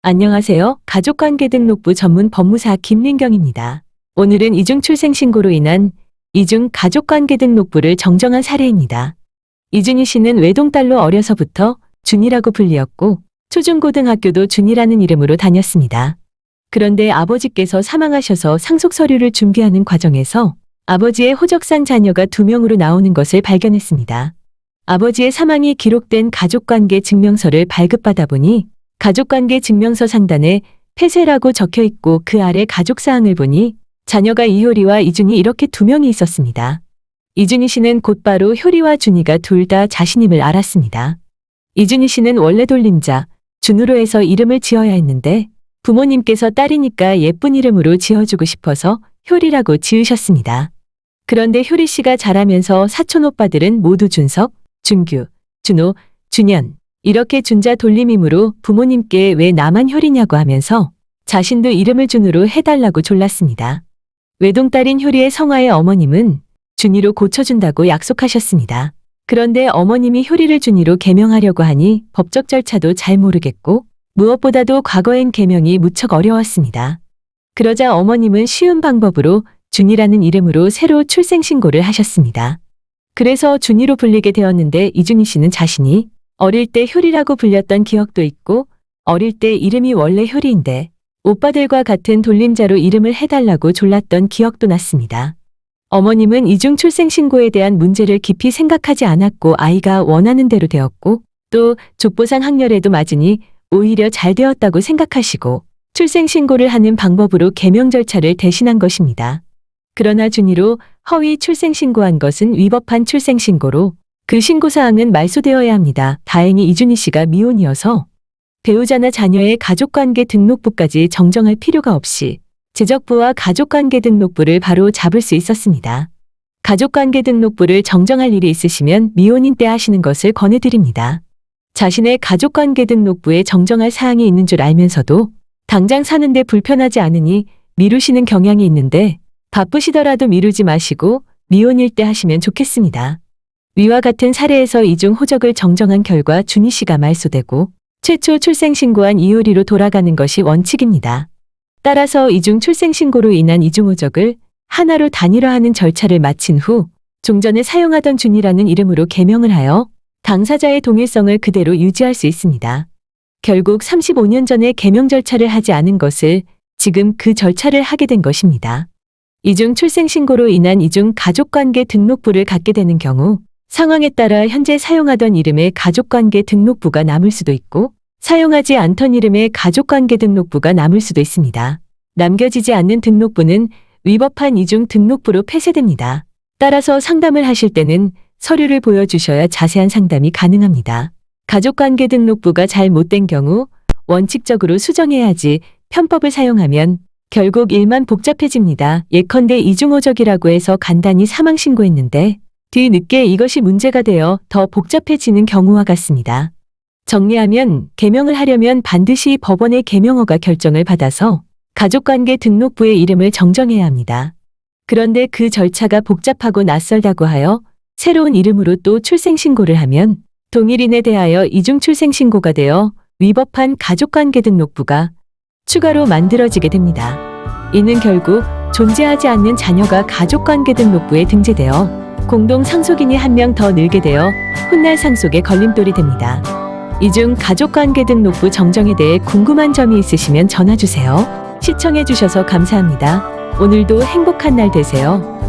안녕하세요. 가족관계등록부 전문 법무사 김민경입니다. 오늘은 이중출생신고로 인한 이중가족관계등록부를 정정한 사례입니다. 이준희 씨는 외동딸로 어려서부터 준이라고 불리었고 초중고등학교도 준이라는 이름으로 다녔습니다. 그런데 아버지께서 사망하셔서 상속 서류를 준비하는 과정에서 아버지의 호적상 자녀가 2명으로 나오는 것을 발견했습니다. 아버지의 사망이 기록된 가족관계 증명서를 발급받아 보니 가족관계 증명서 상단에 폐쇄라고 적혀 있고 그 아래 가족사항을 보니 자녀가 이효리와 이준희 이렇게 2명이 있었습니다. 이준희 씨는 곧바로 효리와 준이가 둘 다 자신임을 알았습니다. 이준희 씨는 원래 돌림자 준으로 해서 이름을 지어야 했는데 부모님께서 딸이니까 예쁜 이름으로 지어주고 싶어서 효리라고 지으셨습니다. 그런데 효리 씨가 자라면서 사촌 오빠들은 모두 준석, 준규, 준호, 준현 이렇게 준자 돌림이므로 부모님께 왜 나만 효리냐고 하면서 자신도 이름을 준으로 해달라고 졸랐습니다. 외동딸인 효리의 성화의 어머님은 준이로 고쳐준다고 약속하셨습니다. 그런데 어머님이 효리를 준이로 개명하려고 하니 법적 절차도 잘 모르겠고 무엇보다도 과거엔 개명이 무척 어려웠습니다. 그러자 어머님은 쉬운 방법으로 준이라는 이름으로 새로 출생신고를 하셨습니다. 그래서 준이로 불리게 되었는데 이준희 씨는 자신이 어릴 때 효리라고 불렸던 기억도 있고 어릴 때 이름이 원래 효리인데 오빠들과 같은 돌림자로 이름을 해달라고 졸랐던 기억도 났습니다. 어머님은 이중출생신고에 대한 문제를 깊이 생각하지 않았고 아이가 원하는 대로 되었고 또 족보상 학렬에도 맞으니 오히려 잘 되었다고 생각하시고 출생신고를 하는 방법으로 개명 절차를 대신한 것입니다. 그러나 준이로 허위 출생신고한 것은 위법한 출생신고로 그 신고사항은 말소되어야 합니다. 다행히 이준희 씨가 미혼이어서 배우자나 자녀의 가족관계 등록부까지 정정할 필요가 없이 재적부와 가족관계 등록부를 바로 잡을 수 있었습니다. 가족관계 등록부를 정정할 일이 있으시면 미혼인 때 하시는 것을 권해드립니다. 자신의 가족관계 등록부에 정정할 사항이 있는 줄 알면서도 당장 사는데 불편하지 않으니 미루시는 경향이 있는데 바쁘시더라도 미루지 마시고 미혼일 때 하시면 좋겠습니다. 위와 같은 사례에서 이중 호적을 정정한 결과 준희 씨가 말소되고 최초 출생신고한 이효리로 돌아가는 것이 원칙입니다. 따라서 이중 출생신고로 인한 이중 호적을 하나로 단일화하는 절차를 마친 후 종전에 사용하던 준이라는 이름으로 개명을 하여 당사자의 동일성을 그대로 유지할 수 있습니다. 결국 35년 전에 개명 절차를 하지 않은 것을 지금 그 절차를 하게 된 것입니다. 이중 출생신고로 인한 이중 가족관계 등록부를 갖게 되는 경우 상황에 따라 현재 사용하던 이름의 가족관계 등록부가 남을 수도 있고 사용하지 않던 이름의 가족관계 등록부가 남을 수도 있습니다. 남겨지지 않는 등록부는 위법한 이중 등록부로 폐쇄됩니다. 따라서 상담을 하실 때는 서류를 보여주셔야 자세한 상담이 가능합니다. 가족관계 등록부가 잘못된 경우 원칙적으로 수정해야지 편법을 사용하면 결국 일만 복잡해집니다. 예컨대 이중호적이라고 해서 간단히 사망신고했는데 뒤늦게 이것이 문제가 되어 더 복잡해지는 경우와 같습니다. 정리하면 개명을 하려면 반드시 법원의 개명허가 결정을 받아서 가족관계 등록부의 이름을 정정해야 합니다. 그런데 그 절차가 복잡하고 낯설다고 하여 새로운 이름으로 또 출생신고를 하면 동일인에 대하여 이중출생신고가 되어 위법한 가족관계 등록부가 추가로 만들어지게 됩니다. 이는 결국 존재하지 않는 자녀가 가족관계 등록부에 등재되어 공동 상속인이 한 명 더 늘게 되어 훗날 상속에 걸림돌이 됩니다. 이중 가족관계 등록부 정정에 대해 궁금한 점이 있으시면 전화주세요. 시청해주셔서 감사합니다. 오늘도 행복한 날 되세요.